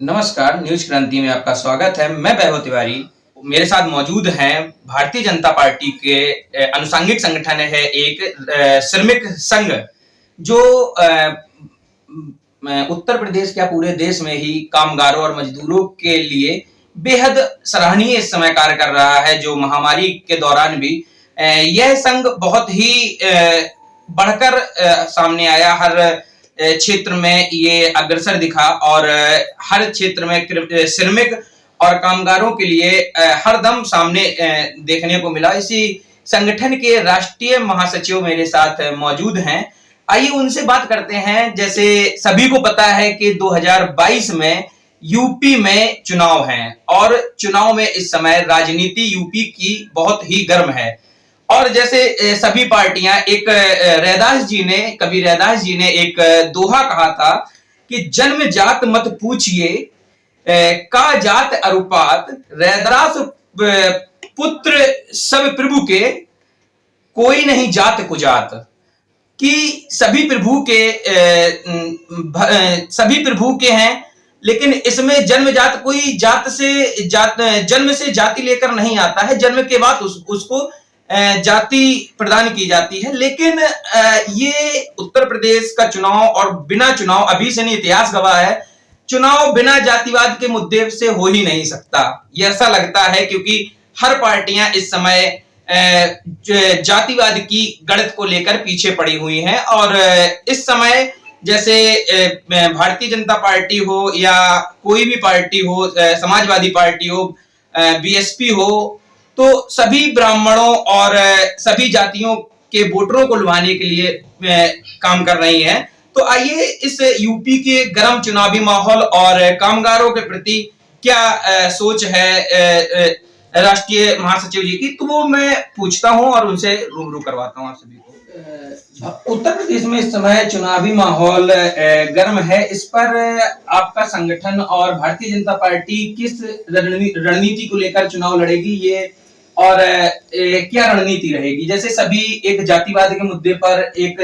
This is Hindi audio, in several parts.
नमस्कार, न्यूज क्रांति में आपका स्वागत है। मैं वैभव तिवारी। मेरे साथ मौजूद हैं भारतीय जनता पार्टी के अनुषंगिक संगठन है एक श्रमिक संघ, जो उत्तर प्रदेश क्या पूरे देश में ही कामगारों और मजदूरों के लिए बेहद सराहनीय इस समय कार्य कर रहा है। जो महामारी के दौरान भी यह संघ बहुत ही बढ़कर सामने आया। हर क्षेत्र में ये अग्रसर दिखा और हर क्षेत्र में श्रमिक और कामगारों के लिए हरदम सामने देखने को मिला। इसी संगठन के राष्ट्रीय महासचिव मेरे साथ मौजूद हैं। आइए उनसे बात करते हैं। जैसे सभी को पता है कि 2022 में यूपी में चुनाव हैं और चुनाव में इस समय राजनीति यूपी की बहुत ही गर्म है। और जैसे सभी पार्टियां, एक कबीर रैदास जी ने एक दोहा कहा था कि जन्म जात मत पूछिए का जात अरुपात, रैदास पुत्र सब प्रभु के, कोई नहीं जात कुजात। कि सभी प्रभु के हैं, लेकिन इसमें जन्मजात कोई जन्म से जाति लेकर नहीं आता है। जन्म के बाद उसको जाति प्रदान की जाती है। लेकिन ये उत्तर प्रदेश का चुनाव और बिना चुनाव, अभी से नहीं इतिहास गवाह है, चुनाव बिना जातिवाद के मुद्दे से हो ही नहीं सकता। ये ऐसा लगता है क्योंकि हर पार्टियां इस समय जातिवाद की गणित को लेकर पीछे पड़ी हुई हैं। और इस समय जैसे भारतीय जनता पार्टी हो या कोई भी पार्टी हो, समाजवादी पार्टी हो, बीएसपी हो, तो सभी ब्राह्मणों और सभी जातियों के वोटरों को लुभाने के लिए काम कर रही हैं। तो आइए इस यूपी के गर्म चुनावी माहौल और कामगारों के प्रति क्या सोच है राष्ट्रीय महासचिव जी की, तो वो मैं पूछता हूं और उनसे रूबरू करवाता हूं आप सभी को। उत्तर प्रदेश में इस समय चुनावी माहौल गर्म है। इस पर आपका संगठन और भारतीय जनता पार्टी किस रणनीति को लेकर चुनाव लड़ेगी, ये और क्या रणनीति रहेगी? जैसे सभी एक जातिवाद के मुद्दे पर एक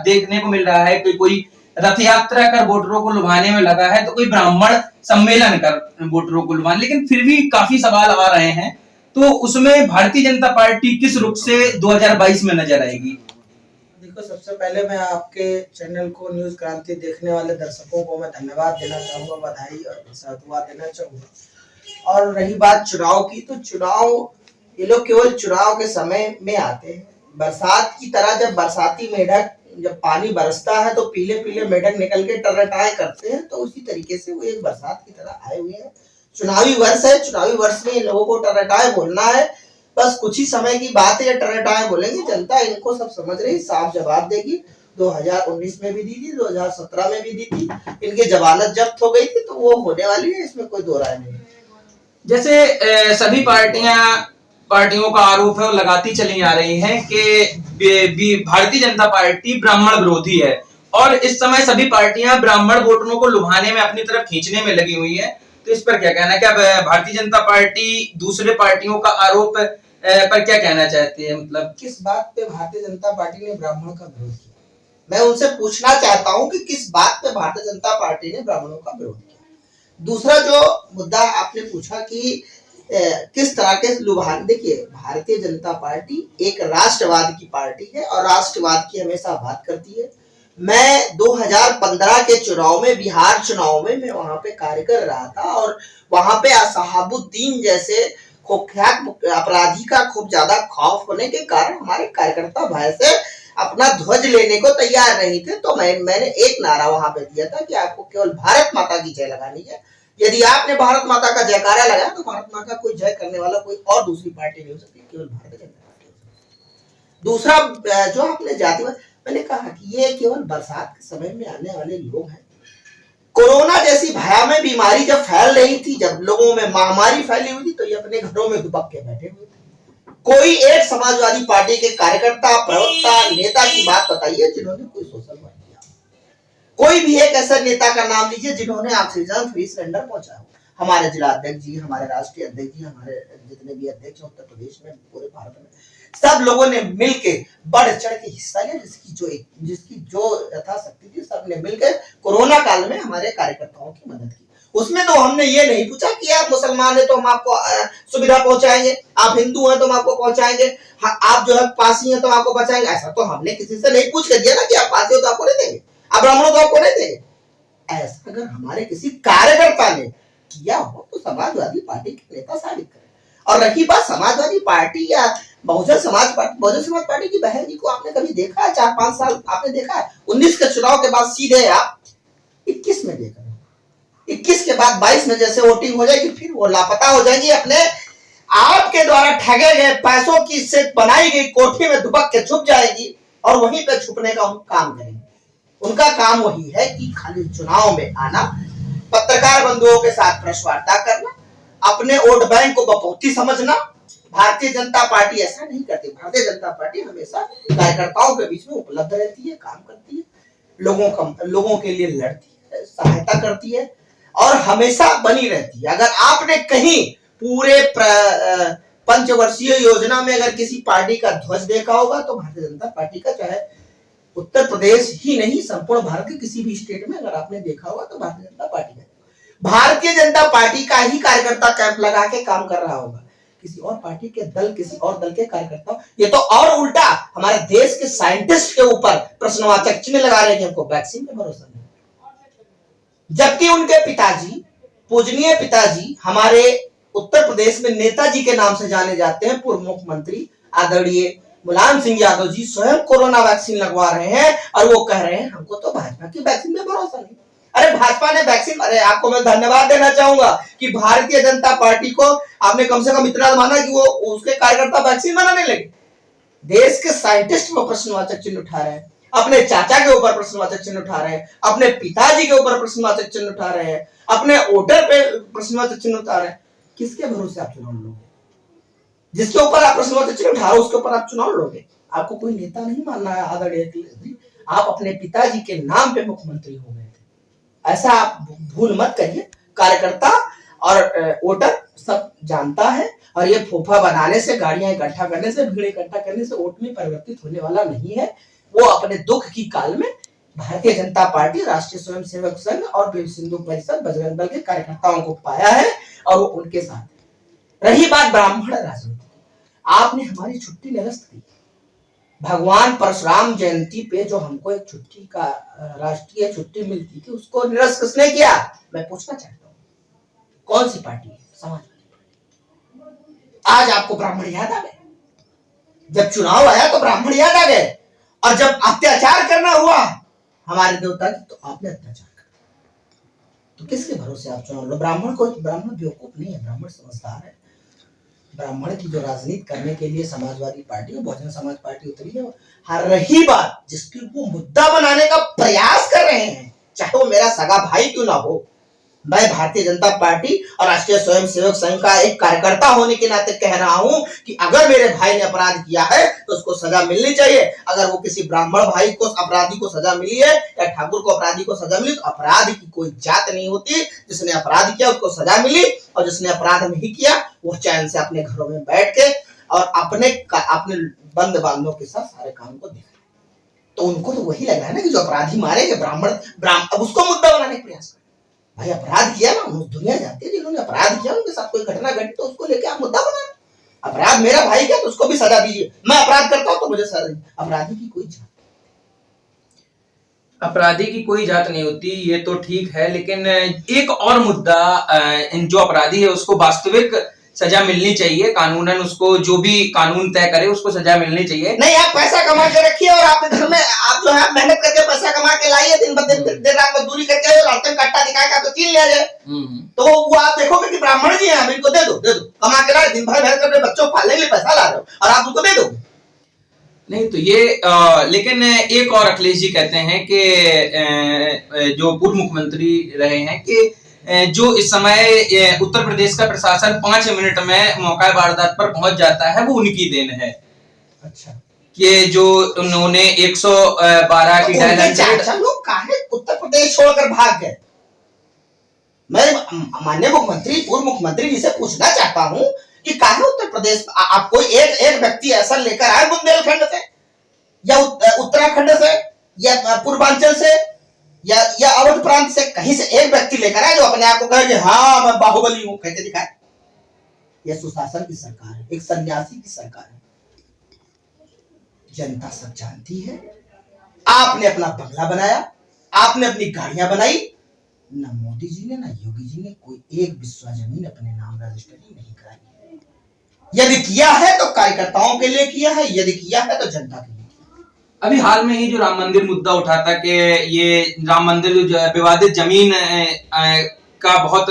देखने को मिल रहा है कि कोई रथ यात्रा कर वोटरों को लुभाने में लगा है, तो कोई ब्राह्मण सम्मेलन कर वोटरों को लुभाने, लेकिन फिर भी काफी सवाल आ रहे हैं। तो उसमें भारतीय जनता पार्टी किस रुख से 2022 में नजर आएगी? देखो, सबसे पहले मैं आपके चैनल को, न्यूज क्रांति देखने वाले दर्शकों को मैं धन्यवाद देना चाहूंगा, बधाई और साधुवाद देना चाहूंगा। और रही बात चुनाव की, तो चुनाव ये लोग केवल चुनाव के समय में आते हैं। बरसात की तरह जब बरसाती मेढक, जब पानी बरसता है तो पीले पीले मेढक निकल के टर्रटाए करते हैं, तो उसी तरीके से वो एक बरसात की तरह आए हुए हैं। चुनावी वर्ष है, चुनावी वर्ष में इन लोगों को टर्रटाए बोलना है। बस कुछ ही समय की बात है, ये टर्रटाए बोलेंगे, जनता इनको सब समझ रही, साफ जवाब देगी। 2019 में भी दी थी, 2017 में भी दी थी। इनकी जमानत जब्त हो गई थी, तो वो होने वाली है, इसमें कोई दो राय नहीं। जैसे सभी पार्टियों का आरोप है और लगाती चली आ रही है कि भारतीय जनता पार्टी ब्राह्मण विरोधी है और इस समय सभी पार्टियां ब्राह्मण वोटरों को लुभाने में, अपनी तरफ खींचने में लगी हुई है। तो इस पर क्या कहना है? क्या भारतीय जनता पार्टी दूसरे पार्टियों का आरोप पर क्या कहना चाहती है? मतलब किस बात पे भारतीय जनता पार्टी ने ब्राह्मणों का विरोध किया? मैं उनसे पूछना चाहता हूं कि किस बात पे भारतीय जनता पार्टी ने ब्राह्मणों का विरोध किया। दूसरा जो मुद्दा आपने पूछा कि किस तरह के लुभान, देखिए, भारतीय जनता पार्टी एक राष्ट्रवाद की पार्टी है और राष्ट्रवाद की हमेशा बात करती है। मैं 2015 के चुनाव में, बिहार चुनाव में, मैं वहां पे कार्य कर रहा था और वहां पे असहाबुद्दीन जैसे कुख्यात अपराधी का खूब ज्यादा खौफ होने के कारण हमारे कार्यकर्ता भय से अपना ध्वज लेने को तैयार नहीं थे। तो मैंने एक नारा वहां पे दिया था कि आपको केवल भारत माता की जय लगानी है। यदि आपने भारत माता का जयकारा लगाया तो भारत माता का कोई जय करने वाला कोई और दूसरी पार्टी नहीं हो सकती, केवल भारतीय जनता पार्टी हो सकती। दूसरा जो आपने जातिवाद, मैंने कहा कि ये केवल बरसात के समय में आने वाले लोग हैं। कोरोना जैसी भयावह बीमारी जब फैल रही थी, जब लोगों में महामारी फैली हुई थी, तो ये अपने घरों में दुबक के बैठे हुए थे। कोई एक समाजवादी पार्टी के कार्यकर्ता, प्रवक्ता, नेता की बात बताइए जिन्होंने कोई सोशल वर्क किया। कोई भी एक ऐसा नेता का नाम लीजिए जिन्होंने ऑक्सीजन फ्री सिलेंडर पहुंचाया। हमारे जिला अध्यक्ष जी, हमारे राष्ट्रीय अध्यक्ष जी, हमारे जितने भी अध्यक्ष उत्तर प्रदेश में, पूरे भारत में, सब लोगों ने मिलके बढ़ चढ़ के हिस्सा लिया, जिसकी जो यथाशक्ति थी सबने मिलकर कोरोना काल में हमारे कार्यकर्ताओं की मदद की। उसमें तो हमने ये नहीं पूछा कि आप मुसलमान हैं तो हम आपको सुविधा पहुंचाएंगे, आप हिंदू हैं तो हम आपको पहुंचाएंगे, आप जो है पासी हैं तो आपको बचाएंगे। ऐसा तो हमने किसी से नहीं पूछ कर दिया ना कि आप पासी हो तो आपको नहीं देंगे, आप ब्राह्मण हो तो आपको नहीं देंगे। ऐसा अगर हमारे किसी कार्यकर्ता ने किया हो तो समाजवादी पार्टी के नेता साबित करें। और रही बात समाजवादी पार्टी या बहुजन समाज पार्टी की बहन जी को आपने कभी देखा है? 4-5 साल आपने देखा है? 19 के चुनाव के बाद सीधे आप 21 में देखा, 21 के बाद 22 में जैसे वोटिंग हो जाएगी फिर वो लापता हो जाएंगी, अपने आपके द्वारा ठगे गए पैसों की से बनाई गई कोठी में दुबक के छुप जाएगी और वहीं पे छुपने का काम करेंगे। उनका काम वही है कि खाली चुनाव में आना, पत्रकार बंधुओं के साथ प्रेस वार्ता करना, अपने वोट बैंक को बपौती समझना। भारतीय जनता पार्टी ऐसा नहीं करती। भारतीय जनता पार्टी हमेशा कार्यकर्ताओं के बीच में उपलब्ध रहती है, काम करती है, लोगों के लिए लड़ती है, सहायता करती है और हमेशा बनी रहती है। अगर आपने कहीं पूरे पंचवर्षीय योजना में अगर किसी पार्टी का ध्वज देखा होगा तो भारतीय जनता पार्टी का, चाहे उत्तर प्रदेश ही नहीं संपूर्ण भारत के किसी भी स्टेट में अगर आपने देखा होगा तो भारतीय जनता पार्टी का, भारतीय जनता पार्टी का ही कार्यकर्ता कैंप लगा के काम कर रहा होगा। किसी और पार्टी के दल, किसी और दल के कार्यकर्ता, ये तो और उल्टा हमारे देश के साइंटिस्ट के ऊपर प्रश्नवाचक चिन्ह लगा रहे हैं, हमको वैक्सीन पे भरोसा नहीं, जबकि उनके पिताजी, पूजनीय पिताजी हमारे उत्तर प्रदेश में नेताजी के नाम से जाने जाते हैं, पूर्व मुख्यमंत्री आदरणीय मुलायम सिंह यादव जी स्वयं कोरोना वैक्सीन लगवा रहे हैं और वो कह रहे हैं हमको तो भाजपा की वैक्सीन में भरोसा नहीं। अरे भाजपा ने वैक्सीन, अरे आपको मैं धन्यवाद देना चाहूंगा कि भारतीय जनता पार्टी को आपने कम से कम इतना माना कि वो उसके कार्यकर्ता वैक्सीन बनाने लगे। देश के साइंटिस्ट वो प्रश्नवाचक चिन्ह उठा रहे हैं, अपने चाचा के ऊपर प्रश्नवाचक चिन्ह उठा रहे हैं, अपने पिताजी के ऊपर प्रश्नवाचक चिन्ह उठा रहे हैं, अपने वोटर पे प्रश्नवाचक चिन्ह उठा रहे हैं। किसके भरोसे आप चुनाव लड़ोगे? जिसके ऊपर आप प्रश्नवाचक चिन्ह उठा रहे हो उसके ऊपर आप चुनाव लड़ोगे? आपको कोई नेता नहीं मानना है आदरणीय, आप अपने पिताजी के नाम पे मुख्यमंत्री हो गए थे, ऐसा आप भूल मत करिए। कार्यकर्ता और वोटर सब जानता है और ये फोफा बनाने से, गाड़ियां इकट्ठा करने से, भीड़ इकट्ठा करने से वोट में परिवर्तित होने वाला नहीं है। वो अपने दुख की काल में भारतीय जनता पार्टी, राष्ट्रीय स्वयंसेवक संघ और विश्व हिंदू परिषद, बजरंग दल के कार्यकर्ताओं को पाया है और वो उनके साथ। रही बात ब्राह्मण राजनीति, आपने हमारी छुट्टी निरस्त की। भगवान परशुराम जयंती पे जो हमको एक छुट्टी का राष्ट्रीय छुट्टी मिलती थी उसको निरस्त किसने किया? मैं पूछना चाहता हूँ, कौन सी पार्टी है? समाजवादी। आज आपको ब्राह्मण याद आ गए? जब चुनाव आया तो ब्राह्मण याद आ गए और जब अत्याचार करना हुआ हमारे देवता की तो आपने अत्याचार कर। तो किसके भरोसे आप चुनाव लो? ब्राह्मण बेवकूफ नहीं है, ब्राह्मण समझदार है। ब्राह्मण की जो राजनीति करने के लिए समाजवादी पार्टी और बहुजन समाज पार्टी उतरी है। हर रही बात जिसकी वो मुद्दा बनाने का प्रयास कर रहे हैं, चाहे वो मेरा सगा भाई क्यों ना हो, मैं भारतीय जनता पार्टी और राष्ट्रीय स्वयंसेवक संघ का एक कार्यकर्ता होने के नाते कह रहा हूं कि अगर मेरे भाई ने अपराध किया है तो उसको सजा मिलनी चाहिए। अगर वो किसी ब्राह्मण भाई को, अपराधी को सजा मिली है या ठाकुर को अपराधी को सजा मिली, तो अपराध की कोई जात नहीं होती। जिसने अपराध किया उसको सजा मिली और जिसने अपराध नहीं किया वो चैन से अपने घरों में बैठ के और अपने बंद बांधों के साथ सारे काम को देख रहे। तो उनको तो वही लग रहा है ना कि जो अपराधी मारेंगे ब्राह्मण, अब उसको मुद्दा बनाने का प्रयास कर। भाई अपराध किया ना, दुनिया जानती है जिन्होंने अपराध किया उनके साथ कोई घटना घटी तो उसको लेके आप मुद्दा बनाना। अपराध मेरा भाई किया तो उसको भी सजा दीजिए, मैं अपराध करता हूं तो मुझे सजा दीजिए। अपराधी की कोई जात, अपराधी की कोई जात नहीं होती, ये तो ठीक है, लेकिन एक और मुद्दा, जो अपराधी है उसको वास्तविक सजा मिलनी चाहिए, कानूनन उसको जो भी कानून तय करे उसको सजा मिलनी चाहिए। नहीं आप पैसा कमा के रखिए और आपके घर में आप जो है मेहनत करके पैसा कमा के लाइए, दिन ब दिन रात मजदूरी करके रास्ते कट्टा दिखा के आपको छीन लिया जाए तो वो आप देखोगे कि ब्राह्मण जी हैं, इनको दे दो कमा के लाए, दिन भर मेहनत करके बच्चों को पालने के लिए पैसा ला रहे हो और आप उनको दे दो। नहीं तो ये लेकिन एक और अखिलेश जी कहते हैं कि जो पूर्व मुख्यमंत्री रहे हैं कि जो इस समय उत्तर प्रदेश का प्रशासन 5 मिनट में मौका वारदात पर पहुंच जाता है वो उनकी देन है। अच्छा, कि जो उन्होंने 112 की डायरेक्ट लोग काहे उत्तर प्रदेश छोड़कर भाग गए? मैं माननीय मुख्यमंत्री, पूर्व मुख्यमंत्री जी से पूछना चाहता हूं कि काहे उत्तर प्रदेश आप कोई एक व्यक्ति ऐसा लेकर आए बुंदेलखंड से या उत्तराखंड से या पूर्वांचल से या अवध प्रांत से, कहीं से एक व्यक्ति लेकर आए जो अपने आप को कहे कि हाँ मैं बाहुबली हूं, कहते दिखाए। यह सुशासन की सरकार है, एक सन्यासी की सरकार है। जनता सब जानती है। आपने अपना बंगला बनाया, आपने अपनी गाड़ियां बनाई, ना मोदी जी ने ना योगी जी ने कोई एक बिस्वा जमीन अपने नाम रजिस्ट्री नहीं कराई। यदि किया है तो कार्यकर्ताओं के लिए किया है, यदि किया है तो जनता के लिए। अभी हाल में ही जो राम मंदिर मुद्दा उठा था कि ये राम मंदिर जो विवादित जमीन का बहुत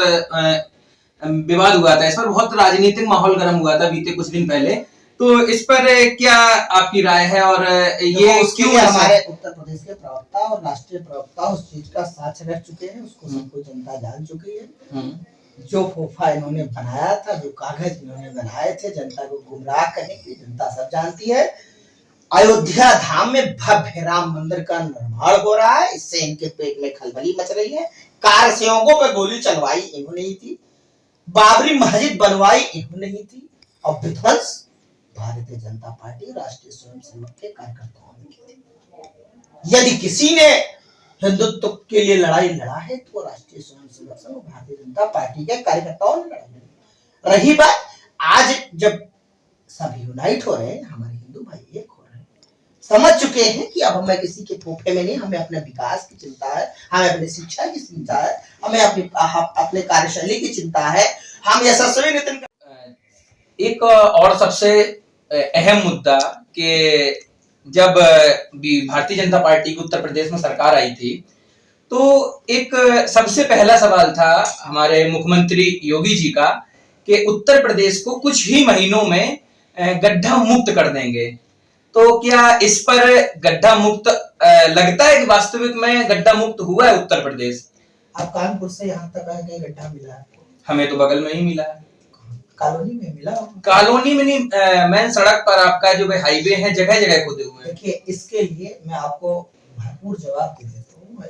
विवाद हुआ था, इस पर बहुत राजनीतिक माहौल गर्म हुआ था बीते कुछ दिन पहले, तो इस पर क्या आपकी राय है और ये क्यों हमारे उत्तर प्रदेश के प्रवक्ता और राष्ट्रीय प्रवक्ता उस चीज का साक्ष्य रख चुके हैं, उसको सबको जनता जान चुकी है। जो फोफा इन्होंने बनाया था, जो कागज इन्होंने बनाए थे जनता को गुमराह करने की, जनता सब जानती है। अयोध्या धाम में भव्य राम मंदिर का निर्माण हो रहा है, इससे इनके पेट में खलबली मच रही है। कार सेवकों पर गोली चलवाई इन्होंने ही थी, बाबरी मस्जिद बनवाई इन्होंने ही थी, और विध्वंस भारतीय जनता पार्टी राष्ट्रीय स्वयंसेवक के कार्यकर्ताओं ने की थी। यदि किसी ने हिंदुत्व के लिए लड़ाई लड़ा है तो राष्ट्रीय स्वयंसेवक संघ भारतीय जनता पार्टी के कार्यकर्ताओं ने लड़ाई। रही बात आज जब सब यूनाइट हो रहे हैं, हमारे हिंदू भाई एक हो रहे हैं, समझ चुके हैं कि अब हमें किसी के फोफे में नहीं, हमें अपने विकास की चिंता है, हमें अपनी शिक्षा की चिंता है, हमें अपने कार्यशैली की चिंता है। हम यशस्वी नितिन एक और सबसे अहम मुद्दा कि जब भारतीय जनता पार्टी की उत्तर प्रदेश में सरकार आई थी तो एक सबसे पहला सवाल था हमारे मुख्यमंत्री योगी जी का कि उत्तर प्रदेश को कुछ ही महीनों में गड्ढा मुक्त कर देंगे। तो क्या इस पर गड्ढा मुक्त लगता है कि वास्तविक में गड्ढा मुक्त हुआ है उत्तर प्रदेश? आप कानपुर से यहाँ तक आए, कहीं गड्ढा मिला है? हमें तो बगल में ही मिला है, कॉलोनी में मिला। कॉलोनी में नहीं, मेन सड़क पर आपका जो हाईवे है जगह जगह खोदे हुए हैं। देखिए, इसके लिए मैं आपको भरपूर जवाब दे देता हूँ।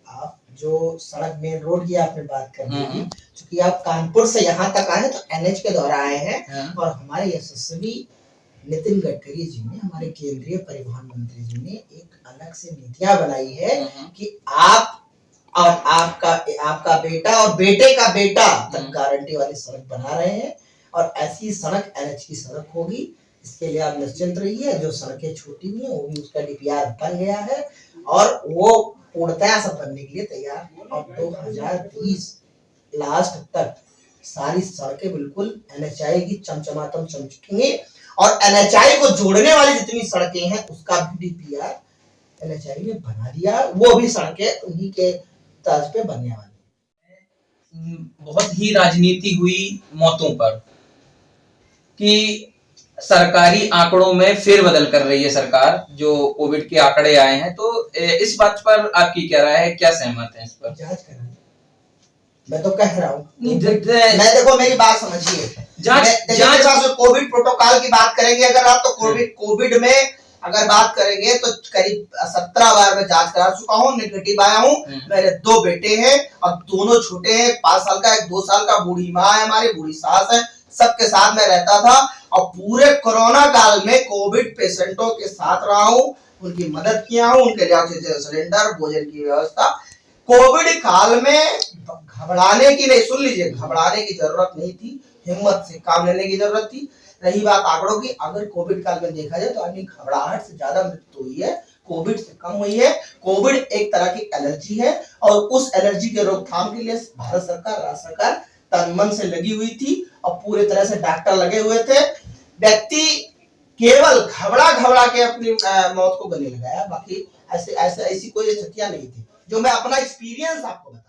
आप जो सड़क मेन रोड की आपने बात कर दी, क्योंकि आप कानपुर से यहाँ तक आए तो एनएच के द्वारा आए हैं, और हमारे यशस्वी नितिन गडकरी जी ने, हमारे केंद्रीय परिवहन मंत्री जी ने एक अलग से नीतियां बनाई है कि आप और आपका बेटा और बेटे का बेटा तक गारंटी वाली सड़क बना रहे हैं, और ऐसी सड़क एनएच की सड़क होगी। इसके लिए आप निश्चिंत रहिए। जो सड़कें छोटी हुई हैं वो भी उसका डीपीआर बन गया है और वो पूर्णतया सब बनने के लिए तैयार है, और 2030 लास्ट तक सारी सड़कें बिल्कुल एनएचआई की चमचमातम चमकेंगी, और एनएचआई को जोड़ने वाली जितनी सड़कें हैं उसका भी डीपीआर एनएचआई ने बना दिया। वो भी सड़कें उन्हीं के तर्ज पे बनने वाली। बहुत ही राजनीति हुई मौतों पर कि सरकारी आंकड़ों में फेरबदल कर रही है सरकार, जो कोविड के आंकड़े आए हैं, तो इस बात पर आपकी क्या राय है, क्या सहमत है इस पर? जांच कराएं, मैं तो कह रहा हूँ। मैं देखो, मेरी बात समझिए, जांच कोविड प्रोटोकॉल की बात करेंगे अगर आप, तो कोविड में अगर बात करेंगे तो करीब 17 बार मैं जांच करा चुका हूँ, नेगेटिव आया हूँ। मेरे 2 बेटे हैं और दोनों छोटे हैं, 5 साल का, एक 2 साल का, बूढ़ी माँ है, हमारी बूढ़ी सास है, सबके साथ में रहता था, और पूरे कोरोना काल में कोविड पेशेंटों के साथ रहा हूँ, उनकी मदद किया हूँ, उनके लिए ऑक्सीजन सिलेंडर, भोजन की व्यवस्था। कोविड काल में घबराने की नहीं, सुन लीजिए, घबराने की जरूरत नहीं थी, हिम्मत से काम लेने की जरूरत थी। रही बात आंकड़ों की, अगर कोविड काल में देखा जाए तो आदमी घबराहट से ज्यादा मृत्यु हुई है, कोविड से कम हुई है। कोविड एक तरह की एलर्जी है, और उस एलर्जी के रोकथाम के लिए भारत सरकार, राज्य सरकार तन मन से लगी हुई थी, और पूरे तरह से डॉक्टर लगे हुए थे। व्यक्ति केवल घबरा के अपनी मौत को गले लगाया, बाकी ऐसी कोई स्थितियां नहीं थी, जो मैं अपना एक्सपीरियंस आपको बता